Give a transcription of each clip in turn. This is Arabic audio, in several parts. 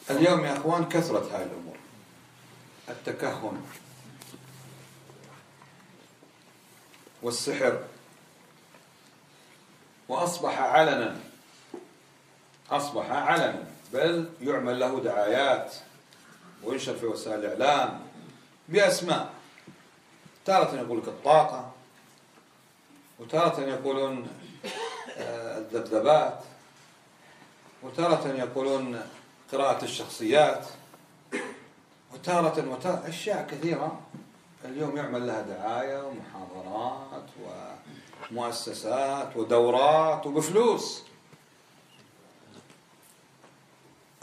اليوم يا أخوان كثرت هاي الأمور، التكهن والسحر، وأصبح علنا، أصبح علنا، بل يعمل له دعايات وينشر في وسائل الإعلام بأسماء، تارة يقول لك الطاقة، وتارة يقولون الذبذبات، وتارة يقولون قراءة الشخصيات، وتارة أشياء كثيرة اليوم يعمل لها دعاية ومحاضرات ومؤسسات ودورات وبفلوس.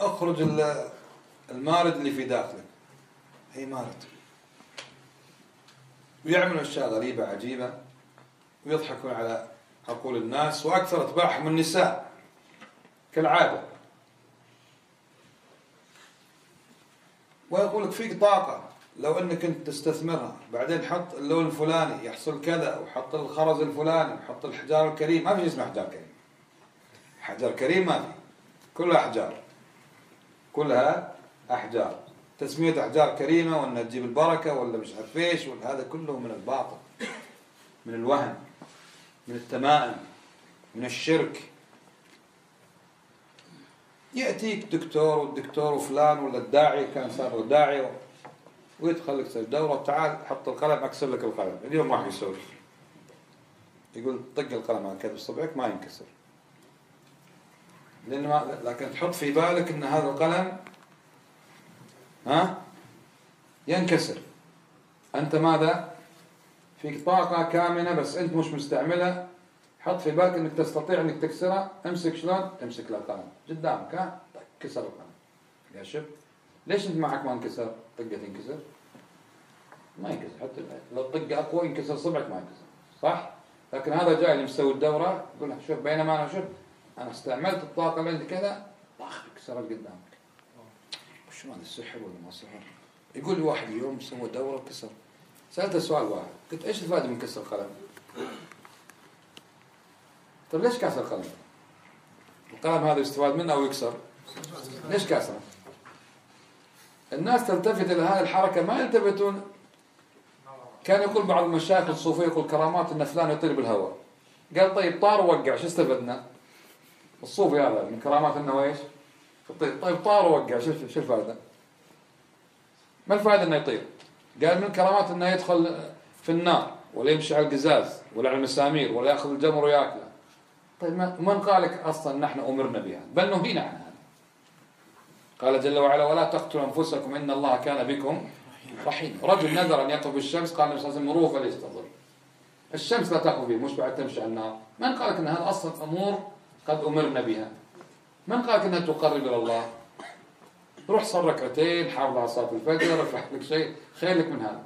اخرج المارد اللي في داخلك، هي مارد، ويعملوا أشياء غريبة عجيبة ويضحكون على عقول الناس، وأكثر اتباعهم النساء كالعادة. ويقول لك فيك طاقة لو أنك أنت تستثمرها، بعدين حط اللون الفلاني يحصل كذا، وحط الخرز الفلاني، وحط الحجار الكريم. ما في اسمه حجار كريم، حجر كريم ما في، كلها أحجار، كلها أحجار، تسمية أحجار كريمة وأنها تجيب البركة ولا مش عارف ايش، هذا كله من الباطل، من الوهم، من التمائم، من الشرك. يأتيك دكتور، والدكتور فلان ولا الداعي كان سابق داعي، ويدخل لك الدورة، تعال حط القلم أكسر لك القلم. اليوم واحد يسولف يقول طق القلم هكذا بصبعك ما ينكسر، لأن لكن تحط في بالك أن هذا القلم ينكسر. أنت ماذا؟ فيك طاقة كامنة بس أنت مش مستعملها. حط في بالك أنك تستطيع أنك تكسرها. امسك شلون؟ امسك القلم قدامك، كسر القلم يا شب. ليش أنت معك ما انكسر؟ طقة تنكسر؟ ما ينكسر، حتى لو طقة أقوى ينكسر صبعك ما ينكسر، صح؟ لكن هذا جاي اللي مسوي الدورة يقول لك شوف، بينما أنا شوف أنا استعملت الطاقة اللي عندي كذا، كسرت قدامك. وش هذا السحر ولا ما سحر؟ يقول لي واحد اليوم سوى دورة كسر. سألته سؤال واحد، قلت ايش الفائدة من كسر القلم؟ طيب ليش كسر القلم؟ القلم هذا يستفاد منه أو يكسر؟ ليش كسر؟ الناس تلتفت إلى هذه الحركة، ما يلتفتون. كان يقول بعض المشايخ الصوفية يقول كرامات إن فلان يطير بالهواء. قال طيب طار ووقع، شو استفدنا؟ الصوفي هذا من كرامات إنه ايش؟ طيب طار ووقع، شو الفائدة؟ ما الفائدة إنه يطير؟ قال من كرامات إنه يدخل في النار ولا يمشي على القزاز ولا على المسامير ولا يأخذ الجمر ويأكله. طيب من قال لك أصلا نحن أمرنا بها؟ بل نهينا عن هذا. قال جل وعلا ولا تقتلوا أنفسكم إن الله كان بكم رحيم. رجل نذر أن يقف بالشمس، قال النبي صلى الله عليه وسلم مروه فليستظل. الشمس لا تقف به، مش بعد تمشي على النار. من قال لك أن هذا أصلا أمور قد أمرنا بها؟ من قال لك أنها تقرب إلى الله؟ روح صل ركعتين، حافظ على صلاة الفجر، ارفع لك شيء، خير لك من هذا.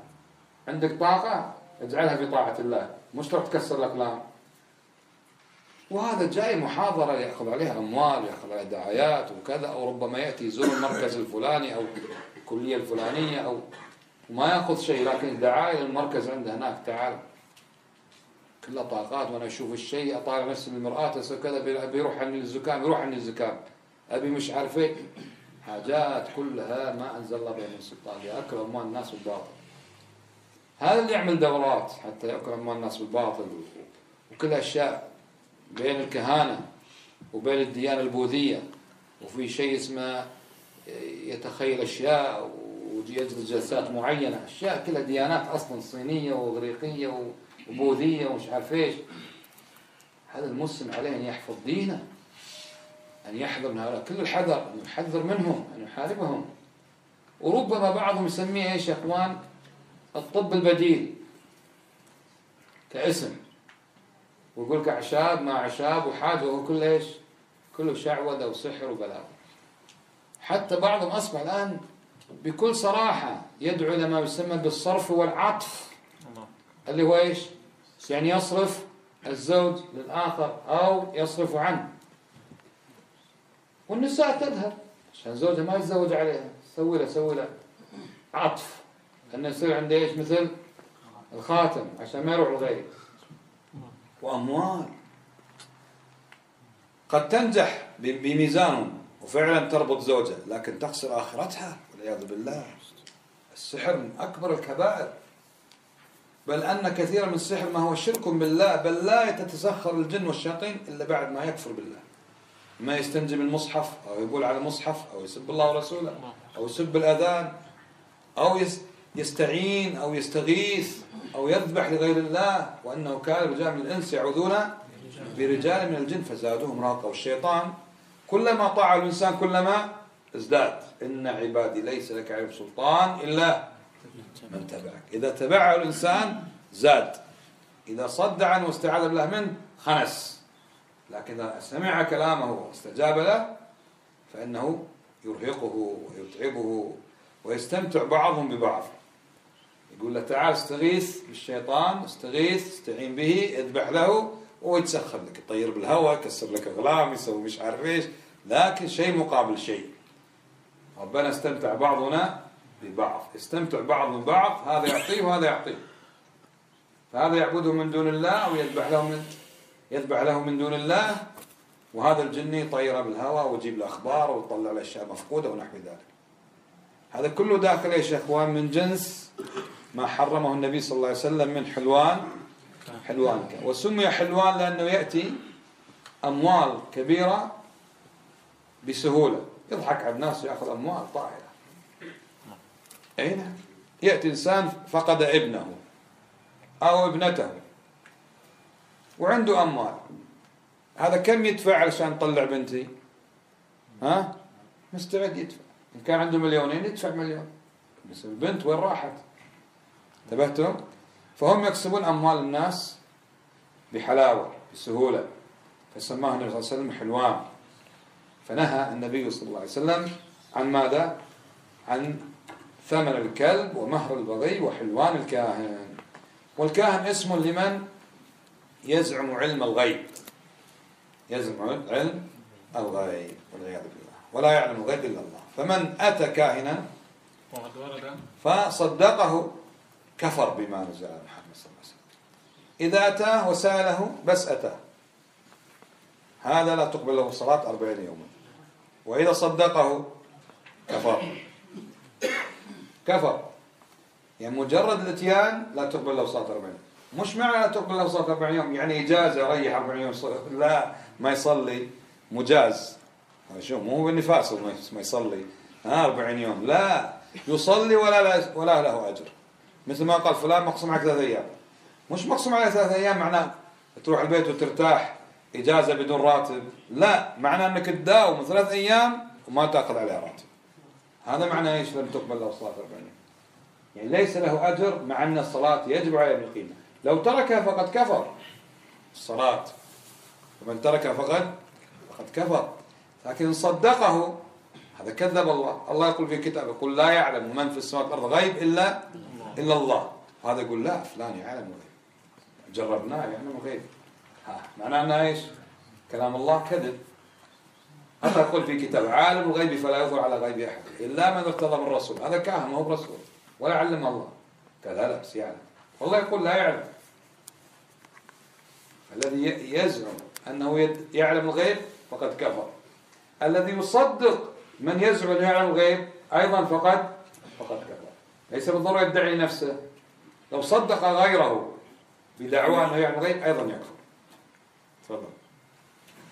عندك طاقة اجعلها في طاعة الله، مش تروح تكسر الأقلام. وهذا جاي محاضرة يأخذ عليها أموال، يأخذ عليها دعايات وكذا، أو ربما يأتي يزور المركز الفلاني أو الكلية الفلانية أو وما يأخذ شيء، لكن دعاية للمركز عنده هناك، تعال كلها طاقات. وأنا أشوف الشيء أطالع نفسي بالمرآة أسوي كذا، بيروح عني الزكام، يروح عني الزكام، أبي مش عارف إيه، حاجات كلها ما أنزل الله بها من سلطان، يأكل أموال الناس بالباطل. هذا اللي يعمل دورات حتى يأكل أموال الناس بالباطل، وكل أشياء بين الكهانة وبين الديانة البوذية. وفي شيء اسمه يتخيل أشياء ويجلس جلسات معينة، أشياء كلها ديانات أصلا صينية وإغريقية وبوذية ومش عارف إيش. هذا المسلم عليه أن يحفظ دينه، أن يحذر من هؤلاء كل الحذر، أن يحذر منهم، أن يحاربهم. وربما بعضهم يسميه إيش يا أخوان؟ الطب البديل كاسم، ويقول لك أعشاب ما أعشاب وحاجة، وهو كله إيش؟ كله شعوذة وسحر وبلاء. حتى بعضهم أصبح الآن بكل صراحة يدعو إلى ما يسمى بالصرف والعطف، اللي هو إيش؟ يعني يصرف الزوج للآخر أو يصرف عنه. والنساء تذهب عشان زوجها ما يتزوج عليها، سوي له عطف، أنه يصير عنده إيش؟ مثل الخاتم عشان ما يروح لغيره. وأموال قد تنجح بميزانهم وفعلا تربط زوجها لكن تخسر آخرتها والعياذ بالله. السحر من أكبر الكبائر، بل أن كثيرا من السحر ما هو شرك بالله، بل لا تتسخر الجن والشياطين إلا بعد ما يكفر بالله، ما يستنجي بالمصحف أو يقول على المصحف أو يسب الله ورسوله أو يسب الأذان أو يستعين أو يستغيث أو يذبح لغير الله، وأنه كان رجال من الإنس يعوذون برجال من الجن فزادوهم رهقا. والشيطان كلما طاع الإنسان كلما ازداد. إن عبادي ليس لك عليهم سلطان إلا من تبعك. إذا تبعه الإنسان زاد، إذا صد عنه واستعاذ بالله منه خنس، لكن إذا سمع كلامه واستجاب له فإنه يرهقه ويتعبه ويستمتع بعضهم ببعض. يقول له تعال استغيث بالشيطان، استغيث استعين به، اذبح له ويتسخر لك، يطير بالهواء، يكسر لك اغلام، يسوي مش عارف ايش، لكن شيء مقابل شيء. ربنا استمتع بعضنا ببعض، استمتع بعض من بعض، هذا يعطيه وهذا يعطيه، فهذا يعبده من دون الله أو يذبح له من دون الله، وهذا الجني يطيره بالهواء ويجيب له أخبار ويطلع له أشياء مفقودة ونحو ذلك. هذا كله داخل ايش يا اخوان؟ من جنس ما حرمه النبي صلى الله عليه وسلم من حلوان كان. وسمي حلوان لأنه يأتي أموال كبيرة بسهولة، يضحك على الناس ويأخذ أموال طائلة. أي نعم، يأتي إنسان فقد ابنه أو ابنته وعنده أموال، هذا كم يدفع علشان يطلع بنتي؟ ها؟ مستعد يدفع. إن كان عنده مليونين يدفع مليون، بس البنت وين راحت؟ انتبهتم؟ فهم يكسبون أموال الناس بحلاوة بسهولة، فسماه النبي صلى الله عليه وسلم حلوان. فنهى النبي صلى الله عليه وسلم عن ماذا؟ عن ثمن الكلب ومهر البغي وحلوان الكاهن. والكاهن اسم لمن يزعم علم الغيب، يزعم علم الغيب والعياذ بالله، ولا يعلم الغيب إلا الله. فمن أتى كاهنا فصدقه كفر بما نزل على محمد صلى الله عليه وسلم. إذا أتاه وسأله بس أتاه، هذا لا تقبل له صلاة 40 يوما. وإذا صدقه كفر، يعني مجرد الاتيان لا تقبل له صلاة 40 يوم. مش معنى لا تقبل له صلاة 40 يوم يعني إجازة يريح 40 يوم لا ما يصلي مجاز، شو مو بالنفاس ما يصلي 40 يوم، لا يصلي ولا له أجر. مثل ما قال فلان مقسم عليك 3 أيام، مش مقسم عليك 3 أيام معناه تروح البيت وترتاح إجازة بدون راتب، لا، معناه أنك تداوم 3 أيام وما تأخذ عليها راتب. هذا معناه إيش لم تقبل له صلاة 40 يوم؟ يعني ليس له أجر، مع أن الصلاة يجب عليه أن يقيمها. لو تركها فقد كفر الصلاة، ومن تركها فقد كفر. لكن صدقه هذا كذب الله. الله يقول في كتابه قل لا يعلم من في السماوات والأرض غيب إلا الله. هذا يقول لا فلان يعلم الغيب، جربناه يعلم الغيب. معناه أنه إيش؟ كلام الله كذب. هذا يقول في كتابه عالم الغيب فلا يظهر على غيب أحد إلا من ارتضى من الرسول. هذا كاهن ما هو برسول ولا علم الله، قال لا بس يعلم. والله يقول لا يعلم. الذي يزعم أنه يعلم الغيب فقد كفر. الذي يصدق من يزعم أنه يعلم الغيب أيضا فقد كفر. ليس بالضرورة يدعي نفسه، لو صدق غيره بدعوى أنه يعلم الغيب أيضا يكفر. تفضل.